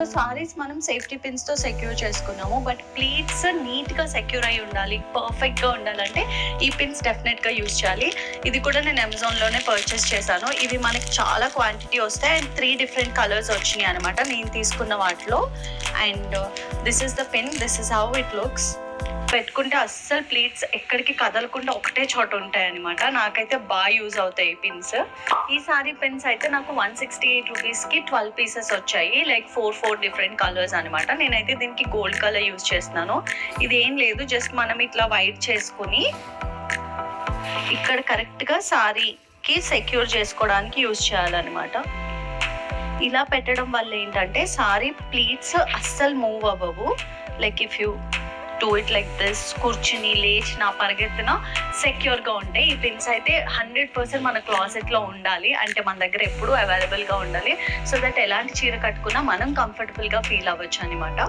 సారీస్ మనం safety pins తో secure చేసుకున్నాము. బట్ ప్లీట్స్ నీట్ గా సెక్యూర్ అయి ఉండాలి, పర్ఫెక్ట్ గా ఉండాలంటే ఈ పిన్స్ డెఫినెట్ గా యూజ్ చేయాలి. ఇది కూడా నేను అమెజాన్ లోనే పర్చేస్ చేశాను. ఇవి మనకి చాలా క్వాంటిటీ వస్తాయి అండ్ 3 డిఫరెంట్ కలర్స్ వచ్చినాయి అనమాట నేను తీసుకున్న వాటిలో. And this is the pin, this is how it looks. పెట్టుకుంటే అస్సలు ప్లీట్స్ ఎక్కడికి కదలకుండా ఒకటే చోట ఉంటాయి అనమాట. నాకైతే బాగా యూజ్ అవుతాయి ఈ పిన్స్. ఈ సారీ పిన్స్ అయితే నాకు 168 రూపీస్కి 12 పీసెస్ వచ్చాయి. లైక్ 4 డిఫరెంట్ కలర్స్ అనమాట. నేనైతే దీనికి గోల్డ్ కలర్ యూజ్ చేస్తున్నాను. ఇది ఏం లేదు, జస్ట్ మనం ఇట్లా వైట్ చేసుకుని ఇక్కడ కరెక్ట్గా సారీకి సెక్యూర్ చేసుకోవడానికి యూజ్ చేయాలన్నమాట. ఇలా పెట్టడం వల్ల ఏంటంటే సారీ ప్లీట్స్ అస్సలు మూవ్ అవ్వవు. Like if you do it like this, కూర్చుని లేచిన పరిగెత్తిన సెక్యూర్గా ఉంటాయి. ఈ పిన్స్ అయితే 100% మన క్లాసెట్లో ఉండాలి, అంటే మన దగ్గర ఎప్పుడూ అవైలబుల్గా ఉండాలి. సో దట్ ఎలాంటి చీర కట్టుకున్నా మనం కంఫర్టబుల్గా ఫీల్ అవ్వచ్చు అనమాట.